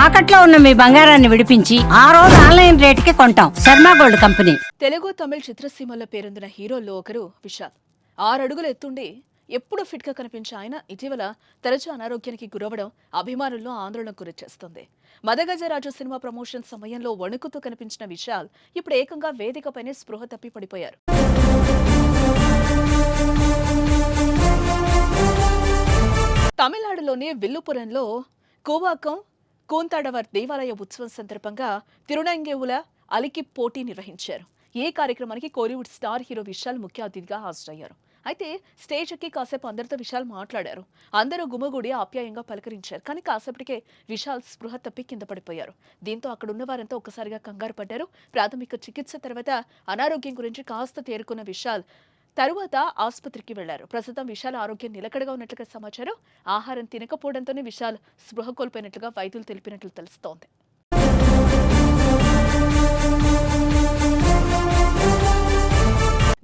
తాకట్లో ఉన్న మీ బంగారాన్ని విడిపించి ఆ రోజు ఆన్లైన్ రేటుకి కొంటాం. Sharma gold company. తెలుగు తమిళ చిత్రసీమల్లో పేరొందిన హీరోల్లో ఒకరు విశాల్. 6 అడుగులు ఎత్తుండి ఎప్పుడు ఫిట్ గా కనిపించే ఆయన ఇటీవల తరచూ అనారోగ్యానికి గురవడం అభిమానుల్లో ఆందోళనకు గురిచేస్తుంది. మదగజరాజు సినిమా ప్రమోషన్ సమయంలో వణుకుతూ కనిపించిన విశాల్ ఇప్పుడు ఏకంగా వేదికపైనే స్పృహ తప్పి పడిపోయారు. తమిళనాడులోని విల్లుపురంలో కూవాకం కూంతాడవర్ దేవాలయ ఉత్సవం సందర్భంగా తిరునంగేవుల అలికి పోటీ నిర్వహించారు. ఈ కార్యక్రమానికి కోలీవుడ్ స్టార్ హీరో విశాల్ ముఖ్య అతిథిగా హాజరయ్యారు. అయితే స్టేజ్ ఎక్కి కాసేపు అందరితో విశాల్ మాట్లాడారు. అందరూ గుమగుడి ఆప్యాయంగా పలకరించారు. కానీ కాసేపటికే విశాల్ స్పృహ తప్పి కింద పడిపోయారు. దీంతో అక్కడున్న వారంతా ఒక్కసారిగా కంగారు పడ్డారు. ప్రాథమిక చికిత్స తర్వాత అనారోగ్యం గురించి కాస్త తేరుకున్న విశాల్ తరువాత ఆసుపత్రికి వెళ్లారు. ప్రస్తుతం విశాల్ ఆరోగ్యం నిలకడగా ఉన్నట్లుగా సమాచారం. ఆహారం తినకపోవడంతోనే విశాల్ స్పృహ కోల్పోయినట్లుగా వైద్యులు తెలిపినట్లు తెలుస్తోంది.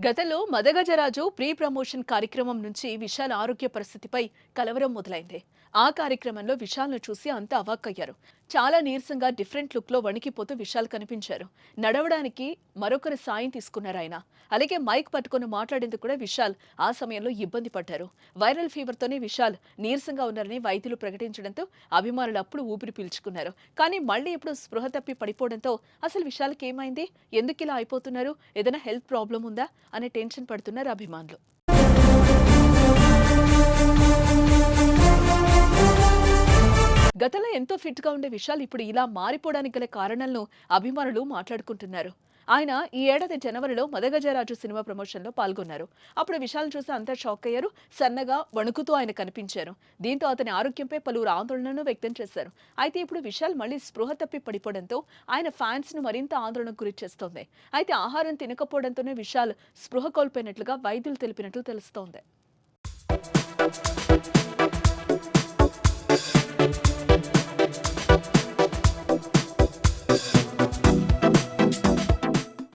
గతంలో మదగజరాజు ప్రీ ప్రమోషన్ కార్యక్రమం నుంచి విశాల్ ఆరోగ్య పరిస్థితిపై కలవరం మొదలైంది. ఆ కార్యక్రమంలో విశాల్ను చూసి అంతా అవాక్కయ్యారు. చాలా నీరసంగా డిఫరెంట్ లుక్ లో వణికిపోతూ విశాల్ కనిపించారు. నడవడానికి మరొకరి సాయం తీసుకున్నారు ఆయన. అలాగే మైక్ పట్టుకుని మాట్లాడేందుకు కూడా విశాల్ ఆ సమయంలో ఇబ్బంది పడ్డారు. వైరల్ ఫీవర్ తోనే విశాల్ నీరసంగా ఉన్నారని వైద్యులు ప్రకటించడంతో అభిమానులు అప్పుడు ఊపిరి పీల్చుకున్నారు. కానీ మళ్ళీ ఇప్పుడు స్పృహ తప్పి పడిపోవడంతో అసలు విశాల్కి ఏమైంది, ఎందుకు ఇలా అయిపోతున్నారు, ఏదైనా హెల్త్ ప్రాబ్లం ఉందా అనే టెన్షన్ పడుతున్నారు అభిమానులు. గతంలో ఎంతో ఫిట్ గా ఉండే విశాల్ ఇప్పుడు ఇలా మారిపోవడానికి గల కారణాలను అభిమానులు మాట్లాడుకుంటున్నారు. ఆయన ఈ ఏడాది జనవరిలో మదగజరాజు సినిమా ప్రమోషన్ లో పాల్గొన్నారు. అప్పుడు విశాల్ చూసి అంతా షాక్ అయ్యారు. సన్నగా వణుకుతూ ఆయన కనిపించారు. దీంతో అతని ఆరోగ్యంపై పలువురు ఆందోళనను వ్యక్తం చేశారు. అయితే ఇప్పుడు విశాల్ మళ్లీ స్పృహ తప్పి పడిపోవడంతో ఆయన ఫ్యాన్స్ ను మరింత ఆందోళనకు గురి చేస్తోంది. అయితే ఆహారం తినకపోవడంతోనే విశాల్ స్పృహ కోల్పోయినట్లుగా వైద్యులు తెలిపినట్లు తెలుస్తోంది.